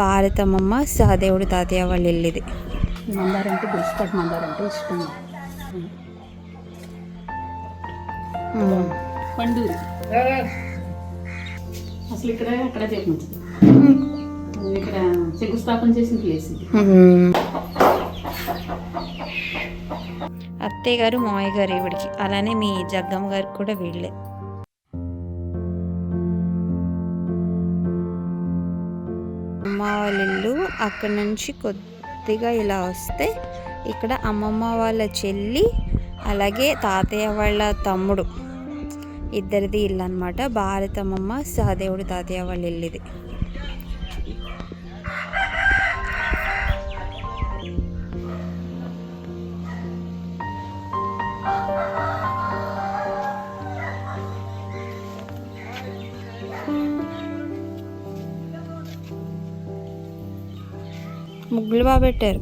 భారతమ్మమ్మ సహదేవుడు తాతయ్య వాళ్ళ ఇల్లు ఇది. మందారంటే గుడిసిపట్టు మందారంటే ఇష్టం. పండూరు అసలు ఇక్కడ చేపించింది. ఇక్కడ శంకుస్థాపన చేసిన ప్లేస్. అత్తయ్య గారు మావయ్య గారు ఈవిడికి, అలానే మీ జగ్గమ్మ గారికి కూడా వీళ్ళే. అమ్మ వాళ్ళ ఇల్లు అక్కడి నుంచి కొద్దిగా ఇలా వస్తే ఇక్కడ అమ్మమ్మ వాళ్ళ చెల్లి అలాగే తాతయ్య వాళ్ళ తమ్ముడు ఇద్దరిది ఇల్లు అనమాట. భారతమ్మమ్మ సహదేవుడు తాతయ్య వాళ్ళ ఇల్లు ఇది. ముగ్గులు బాగా పెట్టారు.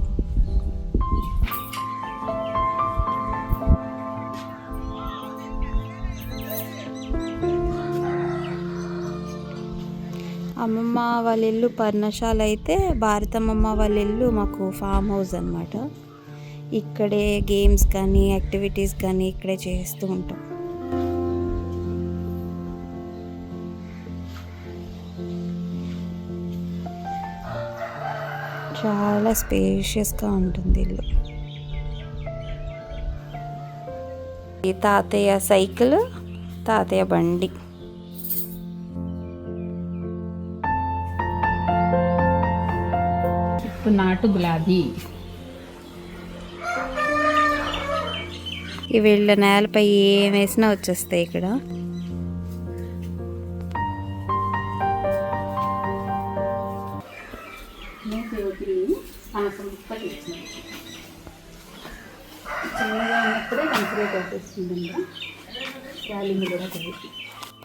అమ్మమ్మ వాళ్ళ ఇల్లు పర్ణశాల అయితే భారతమ్మమ్మ వాళ్ళ ఇల్లు మాకు ఫామ్ హౌస్ అనమాట. ఇక్కడే గేమ్స్ కానీ యాక్టివిటీస్ కానీ ఇక్కడే చేస్తూ ఉంటాం. చాలా స్పేషియస్గా ఉంటుంది ఇల్లు. ఈ తాతయ్య సైకిల్, తాతయ్య బండి. నాటు గులాబీ. ఈ వీళ్ళ నేలపై ఏం వేసినా వచ్చేస్తాయి ఇక్కడ.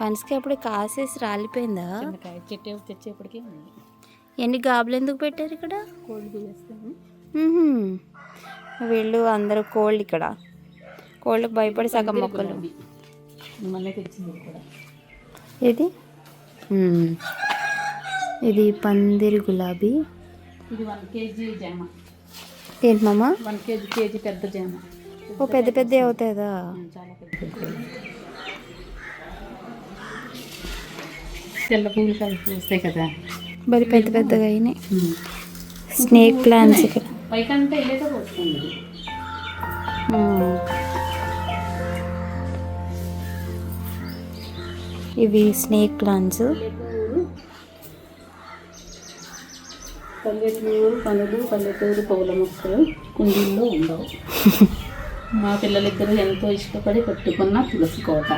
పనసకాయ అప్పుడు కాసేసి రాలిపోయిందా? చెట్టు తెచ్చేప్పటికే ఎన్ని గాబులు ఎందుకు పెట్టారు ఇక్కడ? కోల్డ్ చేస్తాము. వీళ్ళు అందరూ కోళ్ళు, ఇక్కడ కోళ్ళకి భయపడి సగం మొక్కలు. మళ్ళీ తెచ్చింది కూడా ఇది. ఇది పందిరి గులాబీ. ఇది 1 kg జామ. ఏంటి మామ? 1 kg పెద్ద జామ. ఓ పెద్ద పెద్ద అవుతాయిదా? చాలా పెద్ద. తెల్ల పువ్వులు కలిపి వస్తాయి కదా, మరి పెద్ద పెద్దగా అయినాయి. స్నేక్ ప్లాంట్స్ ఇక్కడ పైకంటే ఇలాగే వస్తుంది. ఇవి స్నేక్ ప్లాంట్స్. పల్లెటూరు పూల మొక్కలు కుండీల్లో ఉండవు. మా పిల్లలిద్దరూ ఎంతో ఇష్టపడి పెట్టుకున్న తులసి కోట.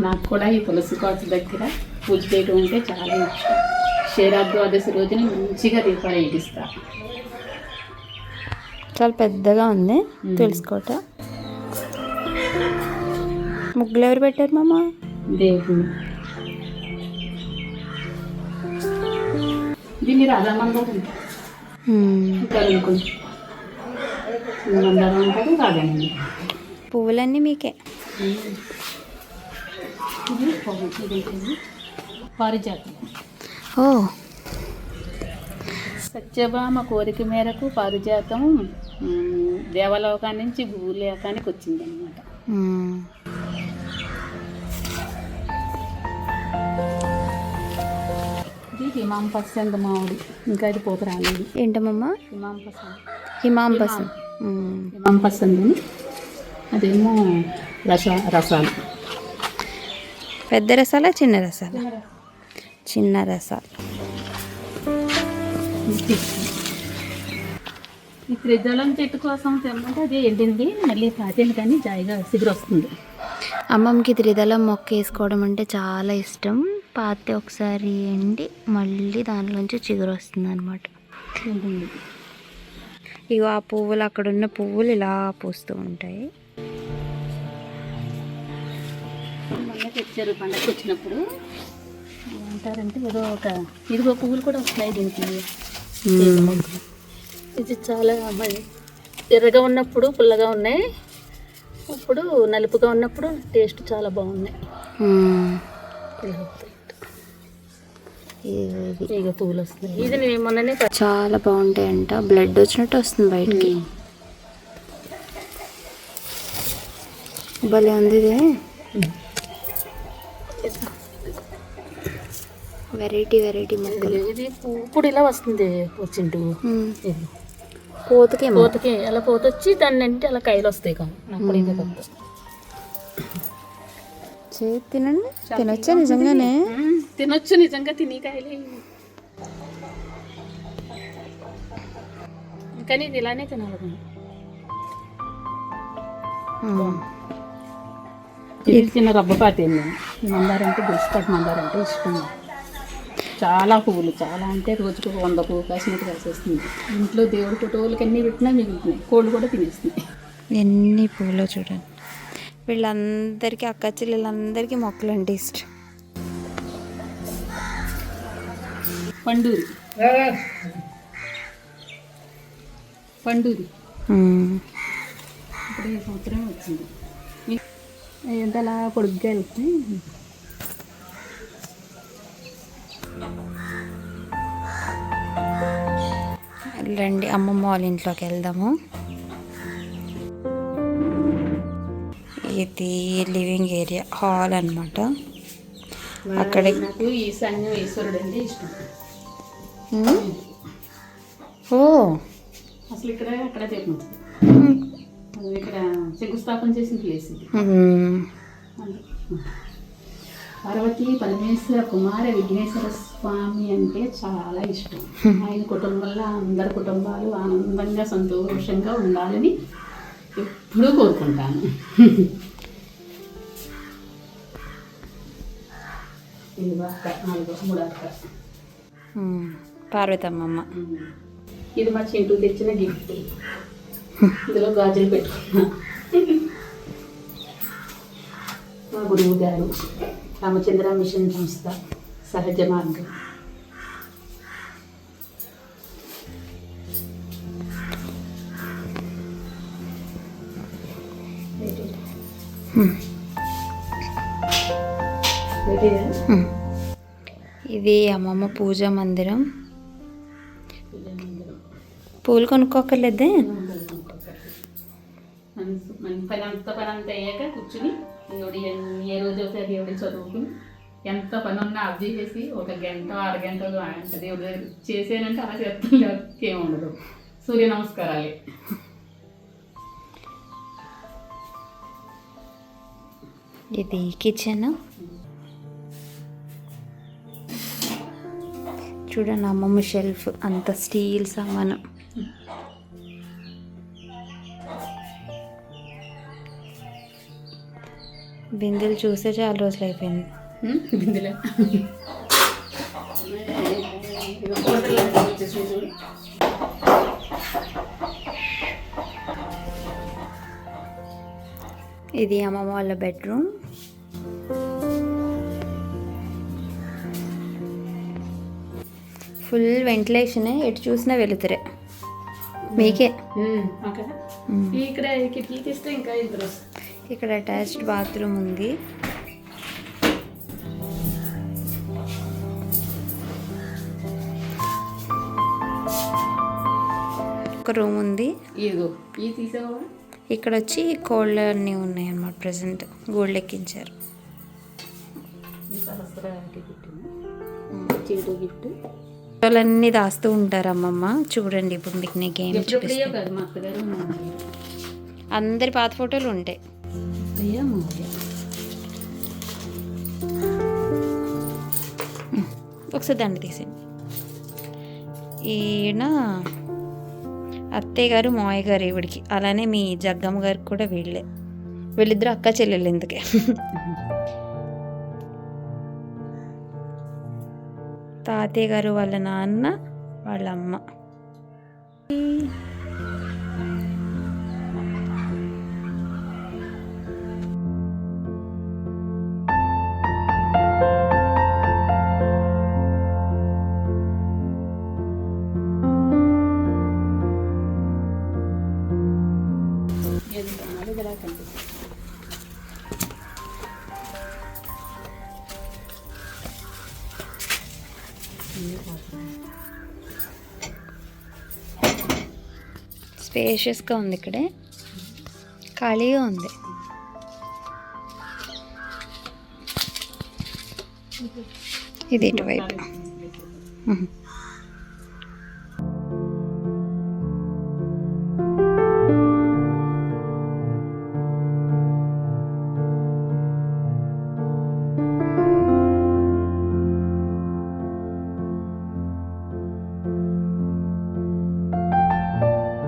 నాకు కూడా ఈ తులసి కోట దగ్గర పూజ చేయడం అంటే చాలా ఇష్టం. క్షీరాద్వాదశి రోజున మంచిగా దీపాలు వెలిగిస్తా. చాలా పెద్దగా ఉంది తులసి కోట. ముగ్గులు ఎవరు పెట్టారు మామ? దేవుడు. దీన్ని రాధామందారం అంటారు. మందారం అంటారు, రాధామందారం. పువ్వులన్నీ మీకే. పారిజాతం. ఓ, సత్యభామ కోరిక మేరకు పారిజాతం దేవలోకాన్ని నుంచి భూలోకానికి వచ్చింది అనమాట. ఇది హిమాంపసంద్ మామిడి. ఇంకా ఇది పూత రాలేదు. ఏంటమ్మా? హిమాంపసంద్. హిమాంపసంద్ అని అదేమో రసాలు. పెద్ద రసాలా చిన్న రసాలా? చిన్న రసాలు. ఈ త్రిదళం చెట్టు కోసం తెమ్మంటే అది ఎండింది, మళ్ళీ పాతేది కానీ జాయిగా సిగురు వస్తుంది. అమ్మమ్మకి త్రిదళం మొక్క వేసుకోవడం అంటే చాలా ఇష్టం. పాతే ఒకసారి ఎండి మళ్ళీ దానిలోంచి చిగురు వస్తుంది అనమాట. ఇవి ఆ పువ్వులు, అక్కడున్న పువ్వులు ఇలా పూస్తూ ఉంటాయి. మళ్ళీ తెచ్చారు పండగకి వచ్చినప్పుడు. అంటారంటే ఏదో ఒక ఇదిగో పువ్వులు కూడా వస్తాయి దీనికి. ఇది చాలా ఎర్రగా ఉన్నప్పుడు పుల్లగా ఉన్నాయి, ఇప్పుడు నలుపుగా ఉన్నప్పుడు టేస్ట్ చాలా బాగున్నాయి. ఇక పూలు వస్తాయి. ఇది నేను మొన్ననే చాలా బాగుంటాయంట. బ్లడ్ వచ్చినట్టు వస్తుంది బయటికి. భలే ఉంది ఇది. వెరైటీ మొక్కలు. ఇది ఇప్పుడు ఇలా వస్తుంది వచ్చింటు కోతకేమో. పోతకి అలా పోత వచ్చి దాన్ని అంటే అలా కాయలు వస్తాయి. కానీ నాకు ఇది కొత్త. తినండి, తినొచ్చా నిజంగానే? తినొచ్చు నిజంగా, తిని కాయలే. కానీ ఇది ఇలానే తినాలి. ఇది చిన్న రబ్బపాటి మందారంటే గుడిసిపాటి మందారంటే ఇష్టం. చాలా పువ్వులు, చాలా అంటే రోజుకు 100 పువ్వు కాసినట్టు కాసేస్తుంది. ఇంట్లో దేవుడి ఫోటోలకి అన్నీ పెట్టినా మిగులుతున్నాయి. కోళ్ళు కూడా తినేస్తున్నాయి. ఎన్ని పూలు చూడండి. వీళ్ళందరికీ, అక్క చెల్లెళ్ళందరికీ మొక్కలు అంటే ఇష్టం. పండూరి ఇప్పుడు ఈ సంవత్సరం వచ్చింది. ఏంటో అలా పొడుగ్గా వెళ్తాయి. రండి అమ్మమ్మ వాళ్ళ ఇంట్లోకి వెళ్దాము. ఇది లివింగ్ ఏరియా, హాల్ అన్నమాట. అక్కడ నాకు ఈశాన్యం ఈశ్వరుడు అంటే ఇష్టం. ఓ అసలు అక్కడ చేపించింది. ఇక్కడ శంకుస్థాపన చేసిన ప్లేస్ ఇది. పార్వతీ పరమేశ్వర కుమార విఘ్నేశ్వర స్వామి అంటే చాలా ఇష్టం. ఆయన కుటుంబంలో అందరి కుటుంబాలు ఆనందంగా సంతోషంగా ఉండాలని ఎప్పుడూ కోరుకుంటాను. ఇది అక్క, 3 అక్క. పార్వతమ్మమ్మ. ఇది మా చింటూ తెచ్చిన గిఫ్ట్. ఇందులో గాజులు పెట్టుకున్నా. మా గురువు గారు రామచంద్ర మిషన్ సంస్థ సహజ మార్గం. ఇది అమ్మమ్మ పూజా మందిరం. పూలు కొనుక్కోకర్లేదే. పని అంతా అయ్యాక కూర్చుని దేవుడి ఏ రోజు అయితే దేవుడి చదువుకుని ఎంత పని ఉన్నా అవి చేసేసి 1 గంట 6 గంటలు అంటే దేవుడి దగ్గర చేసేనంటే అలా చేస్తాం. ఏముండదు, సూర్య నమస్కారాలే. ఇది కిచెన్. చూడండి అమ్మమ్మ షెల్ఫ్ అంత స్టీల్ సామాను. బిందెలు చూసే చాలా రోజులు అయిపోయింది. బిందెలు ఇది అమ్మమ్మ వాళ్ళ బెడ్రూమ్. ఫుల్ వెంటిలేషన్, ఎటు చూసినా వెలుతురే. మీకే ఇక్కడ కిటికీ తీస్తే ఇంకా ఇద్దరు. ఇక్కడ అటాచ్డ్ బాత్రూమ్ ఉంది. ఒక రూమ్ ఉంది. ఇక్కడ వచ్చి కోళ్ళు అన్నీ ఉన్నాయి అన్నమాట. ప్రజెంట్ గోల్డ్ ఎక్కించారు. ఫోటోలన్నీ దాస్తూ ఉంటారు అమ్మమ్మ. చూడండి ఇప్పుడు మీకు నేను ఏం చూపిస్తాను. అందరి పాత ఫోటోలు ఉంటాయి. ఒకసారి దండ తీసేయండి. ఈయన అత్తయ్య గారు, మావయ్య గారు ఈవిడికి. అలానే మీ జగ్గమ్మ గారికి కూడా వీళ్ళిద్దరు అక్క చెల్లెలు. ఎందుకే తాతయ్య గారు వాళ్ళ నాన్న, వాళ్ళ అమ్మ. స్పేషియస్గా ఉంది. ఇక్కడే ఖాళీగా ఉంది. ఇది ఇటువైపు.